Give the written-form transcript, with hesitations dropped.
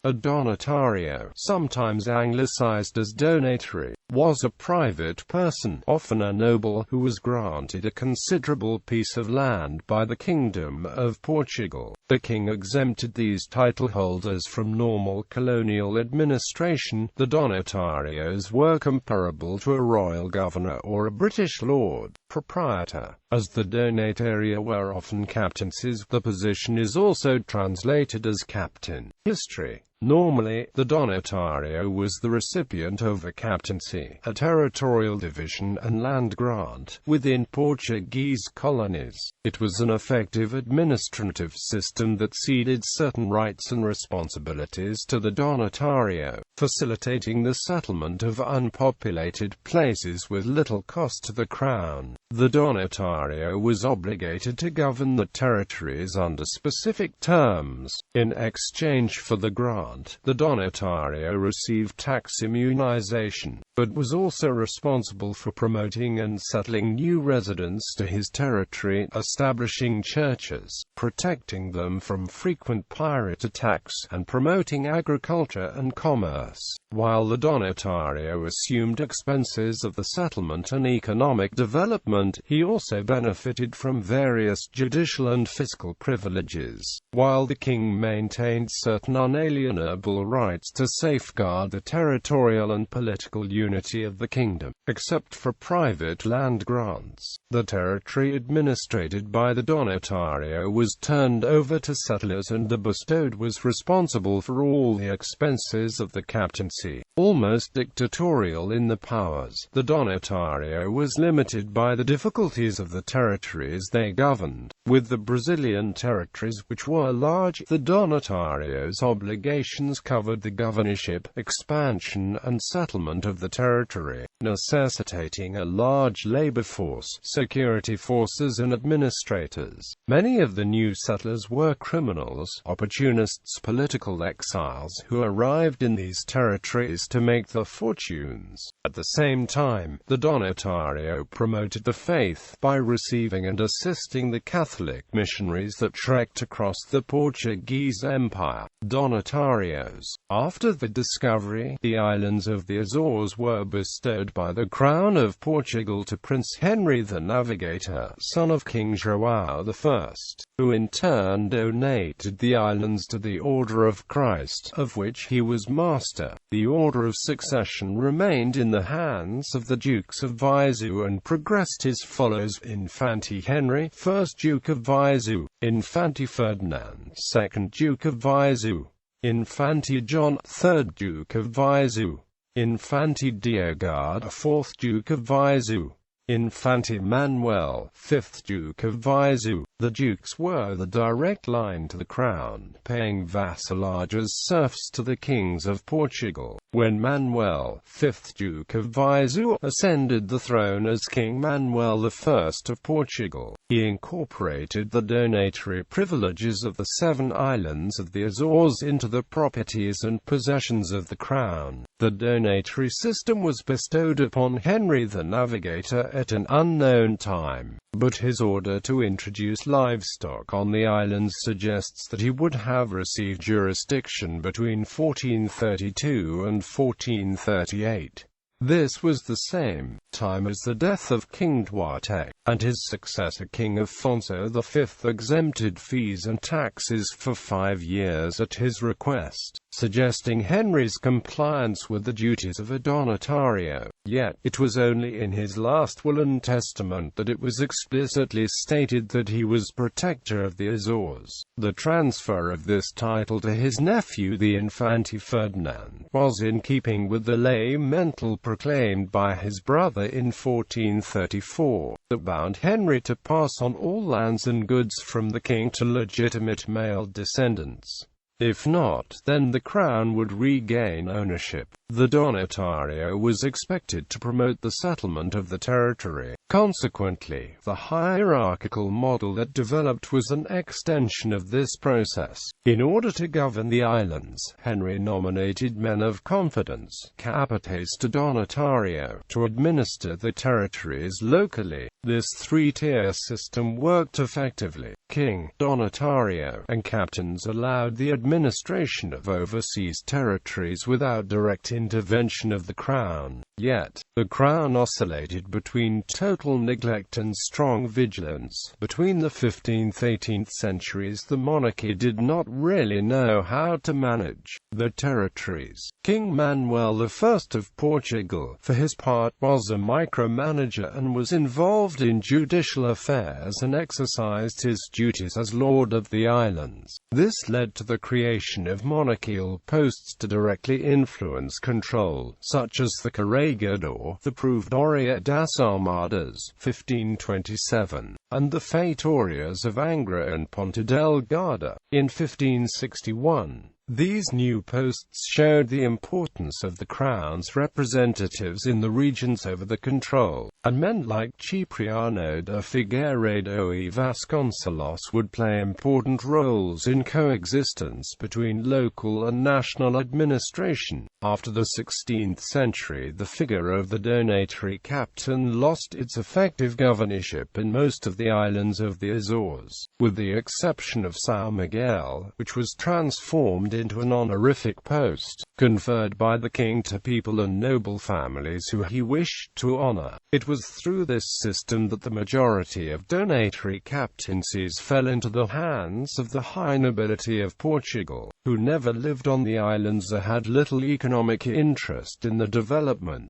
A donatario, sometimes anglicized as donatory, was a private person, often a noble, who was granted a considerable piece of land by the Kingdom of Portugal. The king exempted these title holders from normal colonial administration. The donatarios were comparable to a royal governor or a British lord proprietor. As the donataria were often captaincies, the position is also translated as captain. History. Normally, the donatario was the recipient of a captaincy, a territorial division and land grant, within Portuguese colonies. It was an effective administrative system that ceded certain rights and responsibilities to the donatario, facilitating the settlement of unpopulated places with little cost to the crown. The donatario was obligated to govern the territories under specific terms. In exchange for the grant, the donatario received tax immunization, but was also responsible for promoting and settling new residents to his territory, establishing churches, protecting them from frequent pirate attacks, and promoting agriculture and commerce. While the donatario assumed expenses of the settlement and economic development, he also benefited from various judicial and fiscal privileges, while the king maintained certain unalienable rights to safeguard the territorial and political unity of the kingdom. Except for private land grants, the territory administrated by the donatario was turned over to settlers, and the bestowed was responsible for all the expenses of the captaincy. Almost dictatorial in the powers, the donatario was limited by the difficulties of the territories they governed. With the Brazilian territories, which were large, the donatario's obligations covered the governorship, expansion and settlement of the territory, necessitating a large labor force, security forces and administrators. Many of the new settlers were criminals, opportunists, political exiles who arrived in these territories to make their fortunes. At the same time, the donatario promoted the faith by receiving and assisting the Catholic missionaries that trekked across the Portuguese Empire. Donatarios. After the discovery, the islands of the Azores were bestowed by the Crown of Portugal to Prince Henry the Navigator, son of King João I, who in turn donated the islands to the Order of Christ, of which he was master. The order of succession remained in the hands of the Dukes of Viseu and progressed as follows: Infante Henry, 1st Duke of Viseu; Infante Ferdinand, 2nd Duke of Viseu; Infante John, 3rd Duke of Viseu; Infante Diego, 4th Duke of Viseu; Infante Manuel, 5th Duke of Viseu. The dukes were the direct line to the crown, paying vassalage as serfs to the kings of Portugal. When Manuel, 5th Duke of Viseu, ascended the throne as King Manuel I of Portugal, he incorporated the donatory privileges of the 7 islands of the Azores into the properties and possessions of the crown. The donatory system was bestowed upon Henry the Navigator at an unknown time, but his order to introduce livestock on the islands suggests that he would have received jurisdiction between 1432 and 1438. This was the same time as the death of King Duarte, and his successor King Afonso V exempted fees and taxes for 5 years at his request, suggesting Henry's compliance with the duties of a donatario. Yet, it was only in his last will and testament that it was explicitly stated that he was protector of the Azores. The transfer of this title to his nephew the Infante Ferdinand was in keeping with the lay mental proclaimed by his brother in 1434, that bound Henry to pass on all lands and goods from the king to legitimate male descendants. If not, then the crown would regain ownership. The donatario was expected to promote the settlement of the territory. Consequently, the hierarchical model that developed was an extension of this process. In order to govern the islands, Henry nominated men of confidence, capites to donatario, to administer the territories locally. This 3-tier system worked effectively. king, donatario, and captains allowed the administration of overseas territories without direct intervention of the crown. Yet, the crown oscillated between total neglect and strong vigilance. Between the 15th–18th centuries, the monarchy did not really know how to manage the territories. King Manuel I of Portugal, for his part, was a micromanager and was involved in judicial affairs and exercised his duties as lord of the islands. This led to the creation of monarchical posts to directly influence control, such as the Corregedor, the Provedoria das Armadas, 1527, and the Feitorias of Angra and Ponta Delgada, in 1561. These new posts showed the importance of the crown's representatives in the regions over the control, and men like Cipriano de Figueiredo y Vasconcelos would play important roles in coexistence between local and national administration. After the 16th century, the figure of the donatory captain lost its effective governorship in most of the islands of the Azores, with the exception of São Miguel, which was transformed into an honorific post, conferred by the king to people and noble families who he wished to honor. It was through this system that the majority of donatory captaincies fell into the hands of the high nobility of Portugal, who never lived on the islands or had little economic interest in the development.